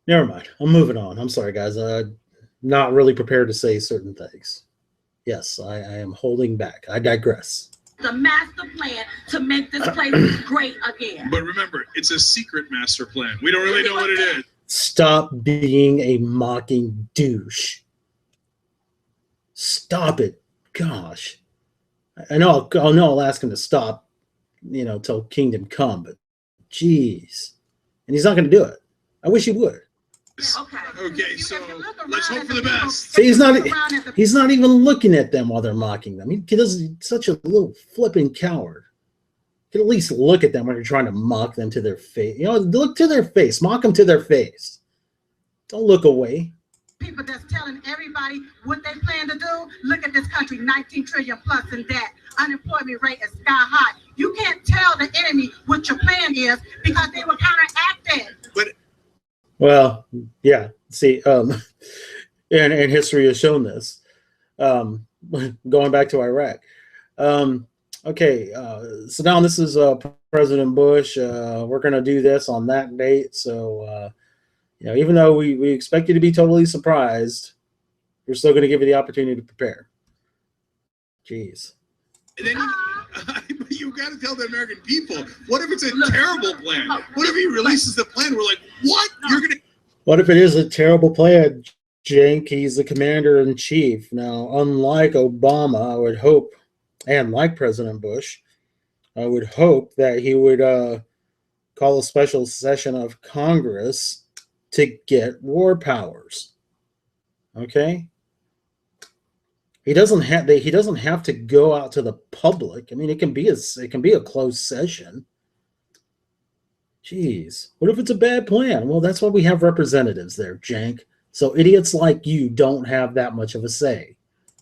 Never mind. I'm moving on. I'm sorry, guys. Not really prepared to say certain things. Yes, I am holding back. I digress. The master plan to make this place great again. But remember, it's a secret master plan. We don't really know what it is. Stop being a mocking douche. Stop it. Gosh. I know I'll ask him to stop, till kingdom come, but geez. And he's not going to do it. I wish he would. Okay, so let's hope for the best. See, he's not even looking at them while they're mocking them. He does such a little flipping coward. You can at least look at them when you're trying to mock them to their face. Look to their face. Mock them to their face. Don't look away. People that's telling everybody what they plan to do. Look at this country, 19 trillion plus in debt. Unemployment rate is sky high. You can't tell the enemy what your plan is because they will counteract it. Well, yeah. See, and history has shown this. Going back to Iraq. Okay, so now this is President Bush. We're going to do this on that date. So, even though we expect you to be totally surprised, we're still going to give you the opportunity to prepare. Jeez. And then you got to tell the American people, what if it's a terrible plan? What if he releases the plan? We're like, what? What if it is a terrible plan, Cenk? He's the commander-in-chief. Now, unlike Obama, I would hope, and like President Bush, I would hope that he would call a special session of Congress to get war powers. Okay? He doesn't have to go out to the public. I mean, it can be a closed session. Jeez. What if it's a bad plan? Well, that's why we have representatives there, Cenk. So idiots like you don't have that much of a say.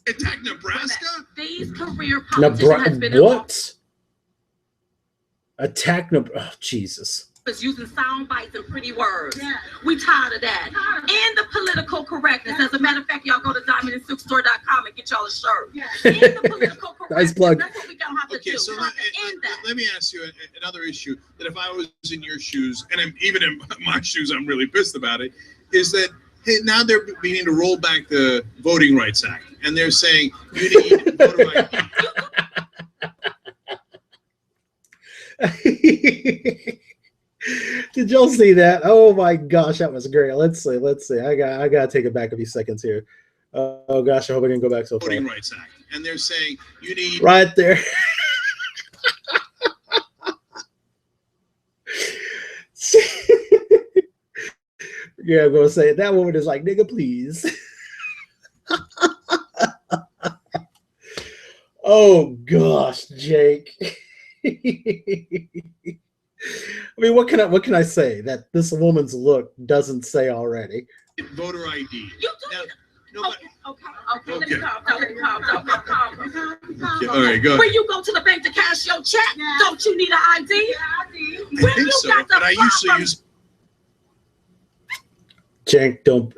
Attack Nebraska? These career politicians has been what? Attack Nebraska? Oh, Jesus. Using sound bites and pretty words. Yeah. We tired of that. And the political correctness. As a matter of fact, y'all go to diamondandsilkstore.com and get y'all a shirt. Yeah. And the political correctness. Nice plug. That's what we don't have to do. So let me ask you another issue that if I was in your shoes, and even in my shoes, I'm really pissed about it, is that, hey, now they're beginning to roll back the Voting Rights Act. And they're saying you need voter ID. Did y'all see that? Oh my gosh, that was great. Let's see. I gotta take it back a few seconds here. Oh gosh, I hope I didn't go back so far. Voting Rights Act, and they're saying you need right there. Yeah, I'm gonna say it. That woman is like, nigga, please. Oh gosh, Jake. I mean, what can I say that this woman's look doesn't say already? Voter ID. You do. Okay. Let me calm down. All right, go ahead. When you go to the bank to cash your check, don't you need an ID? I think so, but I usually use. Cenk, don't.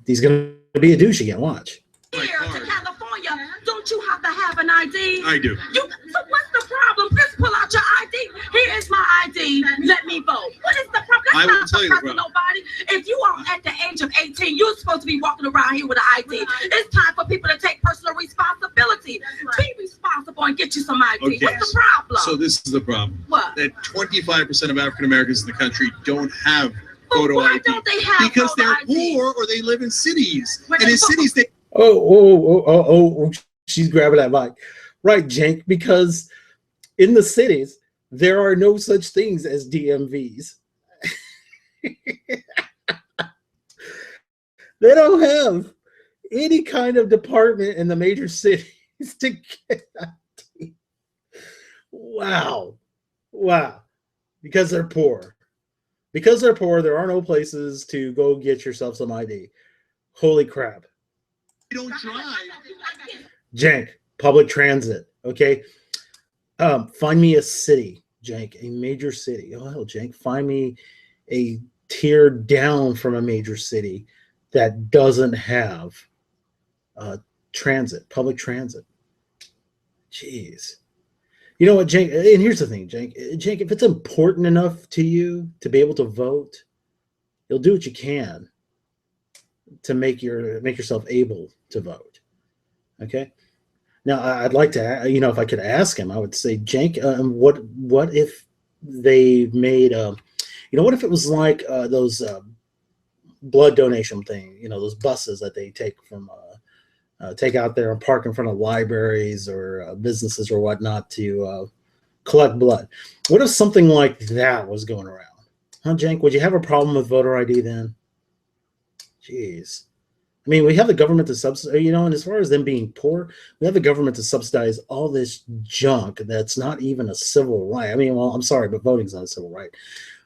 He's gonna be a douche again. Watch. Here to California, don't you have to have an ID? I do. So what's the problem? Just pull out your ID. Here is my ID. Let me vote. What is the problem? That's not suppressing nobody. If you are at the age of 18, you're supposed to be walking around here with an ID. It's time for people to take personal responsibility. Be responsible and get you some ID. Okay. What's the problem? So this is the problem. What? That 25% of African Americans in the country don't have photo why ID. Don't they have because they're ID? poor or they live in cities. And in cities they Oh, she's grabbing that mic. Right, Cenk, because in the cities, there are no such things as DMVs. They don't have any kind of department in the major cities to get ID. Wow. Because they're poor. Because they're poor, there are no places to go get yourself some ID. Holy crap. You don't drive. Cenk, public transit. Okay. Find me a city, Cenk, a major city. Oh, hell, Cenk, find me a tier down from a major city that doesn't have transit, public transit. Jeez. You know what, Cenk? And here's the thing, Cenk. Cenk, if it's important enough to you to be able to vote, you'll do what you can to make yourself able to vote. Okay. Now, I'd like to, if I could ask him, I would say, Cenk, what if they made, what if it was like those blood donation thing, those buses that they take from, take out there and park in front of libraries or businesses or whatnot to collect blood. What if something like that was going around? Huh, Cenk? Would you have a problem with voter ID then? Jeez. I mean, we have the government to subsidize, and as far as them being poor, we have the government to subsidize all this junk that's not even a civil right. I mean, well, I'm sorry, but voting's not a civil right.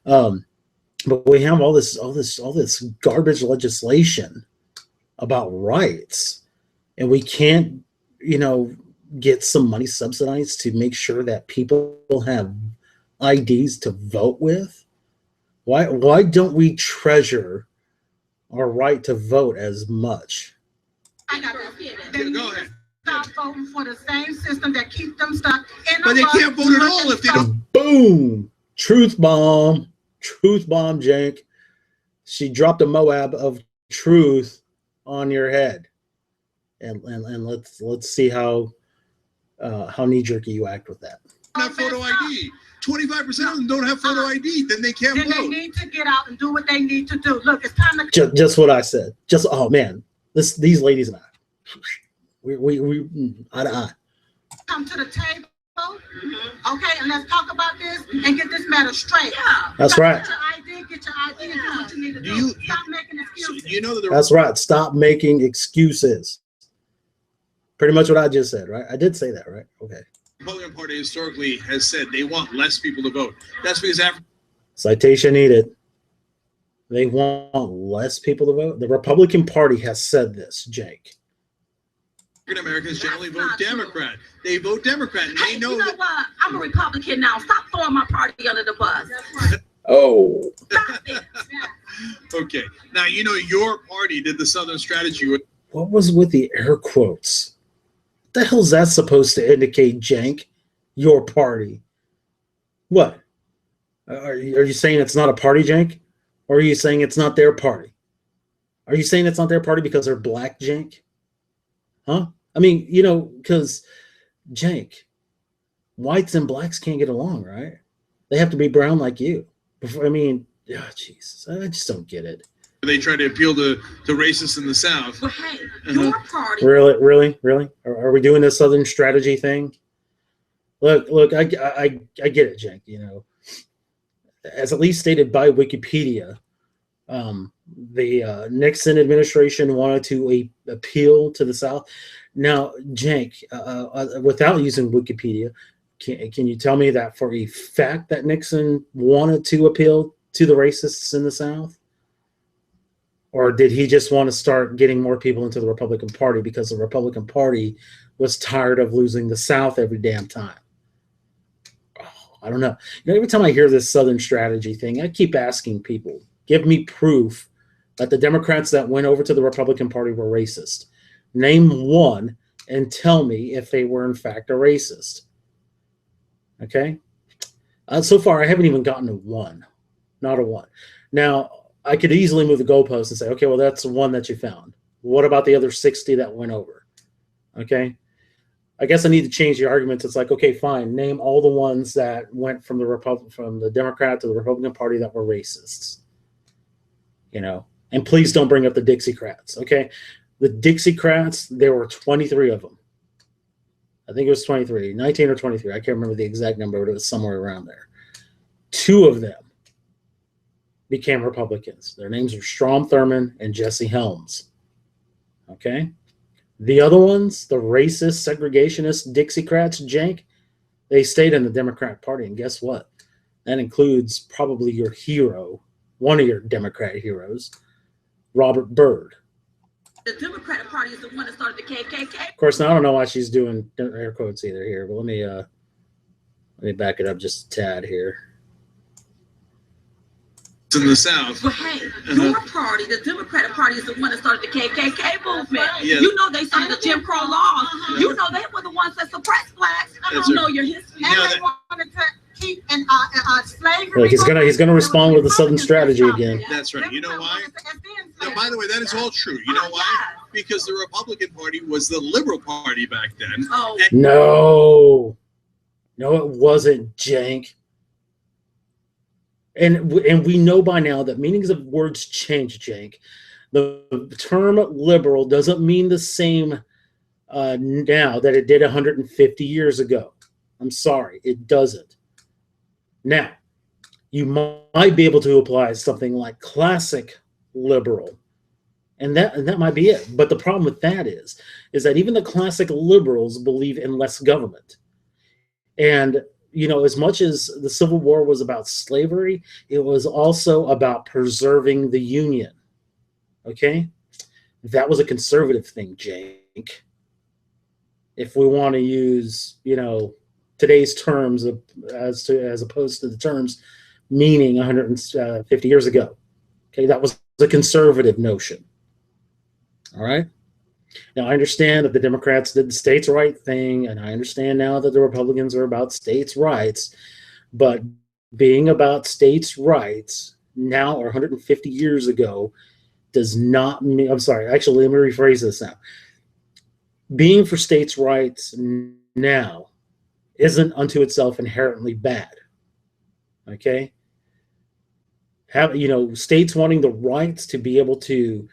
But we have all this garbage legislation about rights, and we can't, get some money subsidized to make sure that people have IDs to vote with. Why don't we treasure our right to vote as much? I got this. They Go ahead. stop voting for the same system that keeps them stuck in But they can't vote at all if they don't. Boom! Truth bomb, Cenk. She dropped a Moab of truth on your head, and let's see how knee-jerky you act with that. Have photo ID. 25% of them don't have photo ID. Then they can't Then they vote. need to get out and do what they need to do. Look, it's time to Just what I said. Oh man, these ladies and I, we eye to eye. come to the table, okay, and let's talk about this and get this matter straight. Yeah. That's right. Get your ID, and do what you need to do. You- Stop making excuses. You know that the That's right. Stop making excuses. Pretty much what I just said, right? I did say that, right? Okay. Republican Party historically has said they want less people to vote. That's because African Citation needed. They want less people to vote. The Republican Party has said this, Cenk. Americans generally That's vote not true. Democrat. They vote Democrat, and Hey, they know you know that. what? I'm a Republican now. Stop throwing my party under the bus. Oh. Stop it. Okay. Now, your party did the Southern strategy with What was with the air quotes? What the hell's that supposed to indicate, Cenk? Your party. What? Are you saying it's not a party, Cenk? Or are you saying it's not their party? Are you saying it's not their party because they're black, Cenk? Huh? I mean, because, Cenk, whites and blacks can't get along, right? They have to be brown like you. Jesus, I just don't get it. they try to appeal to racists in the South. But hey, your party. Really? Are we doing this Southern strategy thing? Look, I get it, Cenk. As at least stated by Wikipedia, the Nixon administration wanted to appeal to the South. Now, Cenk, without using Wikipedia, can you tell me that for a fact that Nixon wanted to appeal to the racists in the South? Or did he just want to start getting more people into the Republican Party because the Republican Party was tired of losing the South every damn time? I don't know. Every time I hear this Southern strategy thing, I keep asking people, give me proof that the Democrats that went over to the Republican Party were racist. Name one and tell me if they were in fact a racist. Okay? So far, I haven't even gotten a one. Not a one. Now, I could easily move the goalpost and say, okay, well, that's the one that you found. What about the other 60 that went over? Okay? I guess I need to change the arguments. It's like, okay, fine. Name all the ones that went from the Democrat to the Republican Party that were racists. And please don't bring up the Dixiecrats, okay? The Dixiecrats, there were 23 of them. I think it was 23, 19 or 23. I can't remember the exact number, but it was somewhere around there. 2 of them became Republicans. Their names are Strom Thurmond and Jesse Helms. Okay? The other ones, the racist, segregationist Dixiecrats, Cenk, they stayed in the Democrat Party. And guess what? That includes probably your hero, one of your Democrat heroes, Robert Byrd. The Democratic Party is the one that started the KKK. Of course, now I don't know why she's doing air quotes either here, but let me back it up just a tad here. In the South. But hey, your party, the Democratic Party, is the one that started the KKK movement. Yeah. You know they started the Jim Crow laws. You know they were the ones that suppressed blacks. I don't know your history. And they wanted to keep slavery. Look, he's gonna respond with the Southern strategy again. That's right. You know why? Now, by the way, that is all true. You know why? Because the Republican Party was the liberal party back then. Oh. No, it wasn't, Cenk. And we know by now that meanings of words change, Cenk. The term liberal doesn't mean the same now that it did 150 years ago. I'm sorry, it doesn't. Now, you might be able to apply something like classic liberal, and that might be it. But the problem with that is that even the classic liberals believe in less government. And as much as the Civil War was about slavery, it was also about preserving the Union. Okay? That was a conservative thing, Cenk. If we want to use, today's terms as opposed to the terms meaning 150 years ago. Okay, that was a conservative notion. All right? Now, I understand that the Democrats did the states' right thing, and I understand now that the Republicans are about states' rights, but being about states' rights now or 150 years ago does not mean, I'm sorry, actually, let me rephrase this now. Being for states' rights now isn't unto itself inherently bad, okay? States wanting the rights to be able to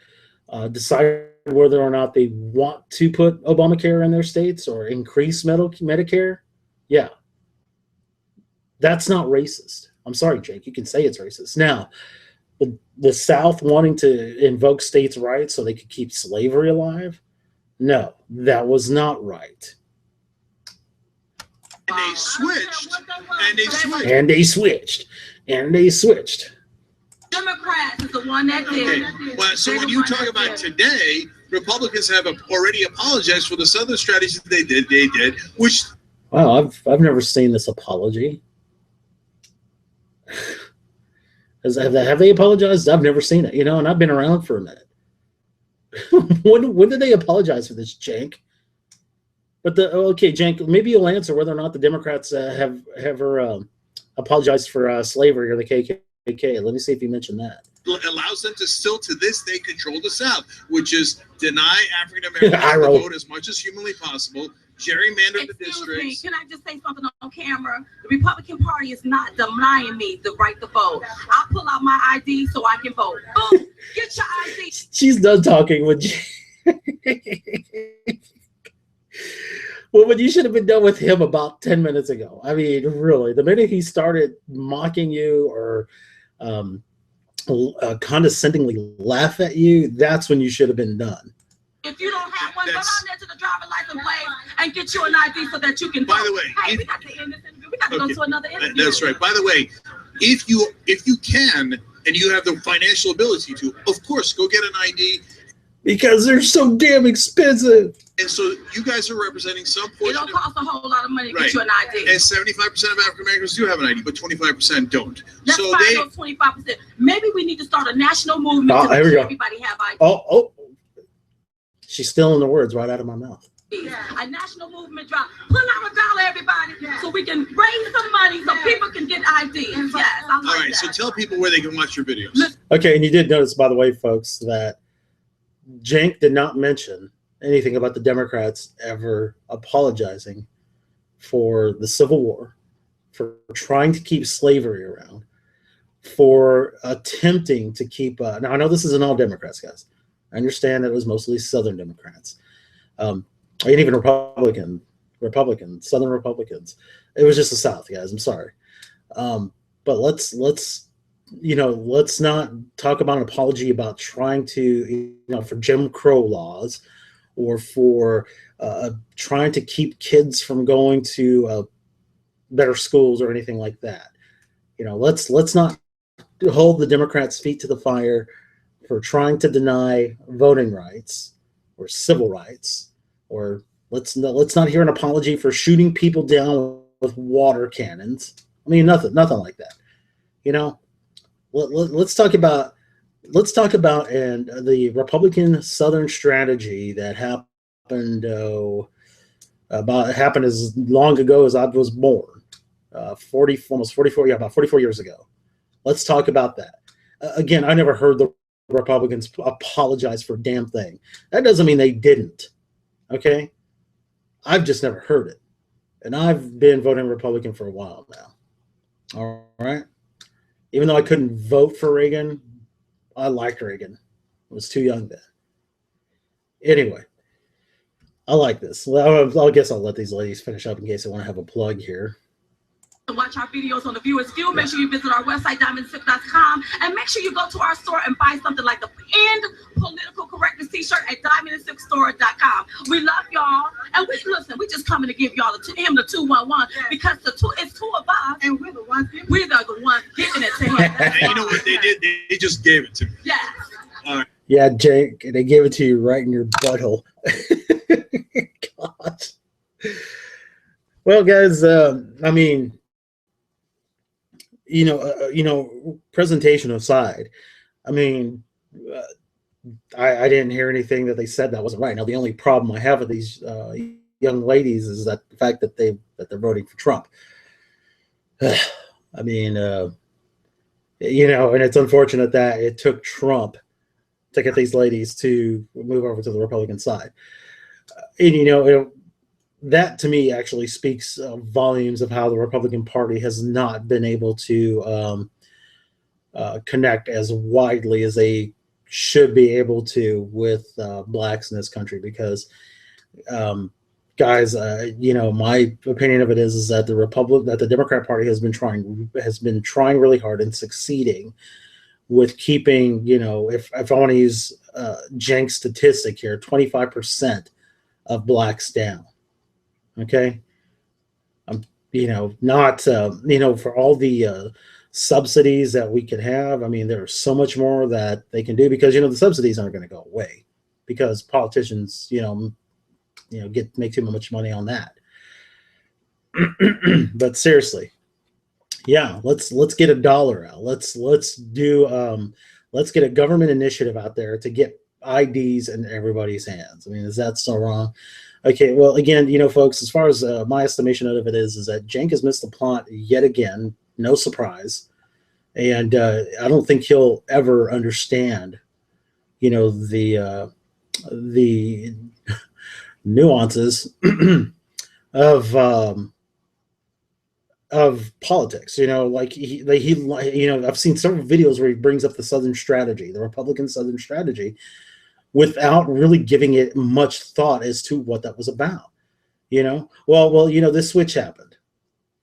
decide whether or not they want to put Obamacare in their states or increase Medicare, yeah, that's not racist. I'm sorry, Cenk, you can say it's racist. Now, the South wanting to invoke states' rights so they could keep slavery alive, no, that was not right. And they switched. Democrats is the one that did. Okay. Well, so when you talk about today, Republicans have already apologized for the Southern strategy they did, which. Wow, I've never seen this apology. Have they apologized? I've never seen it, and I've been around for a minute. when did they apologize for this, Cenk? But okay, Cenk, maybe you'll answer whether or not the Democrats have ever apologized for slavery or the KKK. Let me see if you mentioned that. Allows them to still, to this day, control the South, which is deny African Americans the vote as much as humanly possible, gerrymander the districts. Can I just say something on camera? The Republican Party is not denying me the right to vote. I'll pull out my ID so I can vote. Boom! Get your ID. She's done talking with Well, when you should have been done with him about 10 minutes ago. I mean, really, the minute he started mocking you or condescendingly laugh at you, that's when you should have been done. If you don't have one, go down there to the driver license place and get you an ID so that you can vote. By the way, hey, we got to end this interview. We got to go to another interview. That's right. By the way, if you can and you have the financial ability to, of course, go get an ID. Because they're so damn expensive. And so you guys are representing some portion. It don't cost a whole lot of money to right. get you an ID. And 75% of African Americans do have an ID, but 25% don't. Let's so find those 25%. Maybe we need to start a national movement to make sure everybody have ID. Oh. She's stealing the words right out of my mouth. Yeah. A national movement drop. Pull out $1, everybody, so we can raise some money so people can get IDs. Yes, I like All right, that. so tell people where they can watch your videos. Okay, and you did notice, by the way, folks, that Cenk did not mention anything about the Democrats ever apologizing for the Civil War, for trying to keep slavery around, for attempting to keep now I know this isn't all Democrats, guys. I understand that it was mostly Southern Democrats, and even Southern Republicans. It was just the South, guys. I'm sorry, but let's not talk about an apology about trying to, for Jim Crow laws or for trying to keep kids from going to better schools or anything like that. let's not hold the Democrats' feet to the fire for trying to deny voting rights or civil rights, or let's not hear an apology for shooting people down with water cannons. I mean, nothing like that. Let's talk about and the Republican Southern strategy that happened happened as long ago as I was born, almost 44, about 44 years ago. Let's talk about that. Again, I never heard the Republicans apologize for a damn thing. That doesn't mean they didn't. Okay, I've just never heard it, and I've been voting Republican for a while now. All right. Even though I couldn't vote for Reagan, I liked Reagan. I was too young then. Anyway, I like this. Well, I guess I'll let these ladies finish up in case they want to have a plug here. Watch our videos on the Viewers View. Make sure you visit our website, diamondsip.com, and make sure you go to our store and buy something like the pinned political correctness t-shirt at diamondsipstore.com. We love y'all, and we just coming to give y'all the 211 because it's two of us, and we're the ones giving it to him. And you know what they did? They just gave it to me. Yes. All right. Yeah, Jake, they gave it to you right in your butthole. God. Well, guys, I mean, presentation aside, I mean, I didn't hear anything that they said that wasn't right. Now, the only problem I have with these young ladies is that the fact that they're voting for Trump. I mean, and it's unfortunate that it took Trump to get these ladies to move over to the Republican side. And that to me actually speaks volumes of how the Republican Party has not been able to connect as widely as they should be able to with blacks in this country. Because, guys, my opinion of it is that the Democrat Party has been trying really hard and succeeding with keeping, if I want to use Cenk's statistic here, 25% of blacks down. Okay. Not, for all the subsidies that we could have. I mean, there's so much more that they can do because, the subsidies aren't going to go away because politicians, make too much money on that. But seriously, yeah, let's get $1 out. Let's get a government initiative out there to get IDs in everybody's hands. I mean, is that so wrong? Okay, well, again, folks, as far as my estimation of it is that Cenk has missed the plot yet again. No surprise. And I don't think he'll ever understand, the nuances of politics. I've seen several videos where he brings up the Southern strategy, the Republican Southern strategy, without really giving it much thought as to what that was about. This switch happened,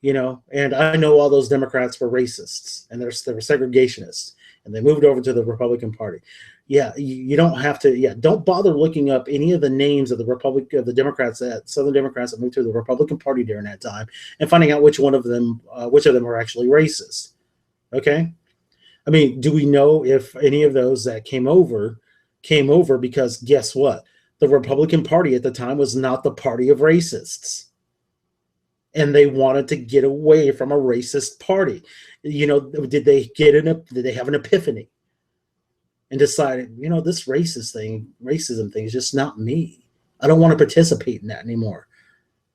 and I know all those Democrats were racists and they were segregationists and they moved over to the Republican Party. Yeah, you don't have to. Don't bother looking up any of the names of the Democrats, Southern Democrats that moved to the Republican Party during that time, and finding out which of them are actually racist. Okay, I mean, do we know if any of those that came over because guess what? The Republican Party at the time was not the party of racists, and they wanted to get away from a racist party. Did they have an epiphany and decided, this racism thing is just not me. I don't want to participate in that anymore.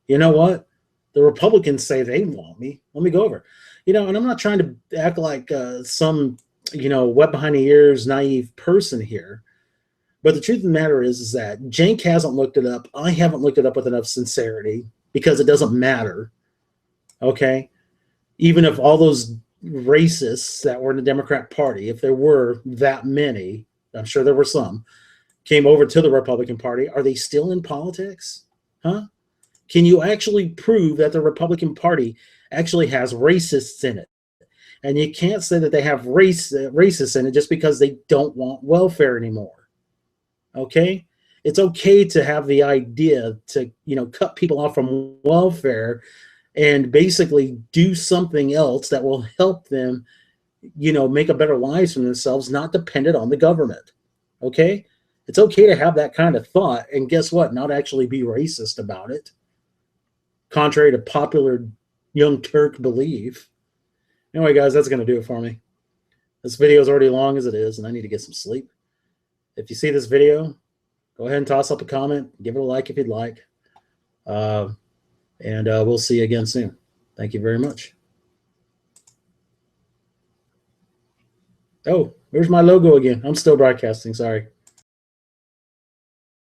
You know what? The Republicans say they want me. Let me go over. And I'm not trying to act like some, wet behind the ears, naive person here. But the truth of the matter is that Cenk hasn't looked it up. I haven't looked it up with enough sincerity because it doesn't matter. Okay? Even if all those racists that were in the Democrat Party, if there were that many, I'm sure there were some, came over to the Republican Party, are they still in politics? Huh? Can you actually prove that the Republican Party actually has racists in it? And you can't say that they have racists in it just because they don't want welfare anymore. Okay? It's okay to have the idea to, cut people off from welfare and basically do something else that will help them, make a better lives for themselves, not dependent on the government. Okay? It's okay to have that kind of thought, and guess what? Not actually be racist about it, contrary to popular Young Turk belief. Anyway, guys, that's going to do it for me. This video is already long as it is, and I need to get some sleep. If you see this video, go ahead and toss up a comment. Give it a like if you'd like. And we'll see you again soon. Thank you very much. Oh, there's my logo again. I'm still broadcasting. Sorry.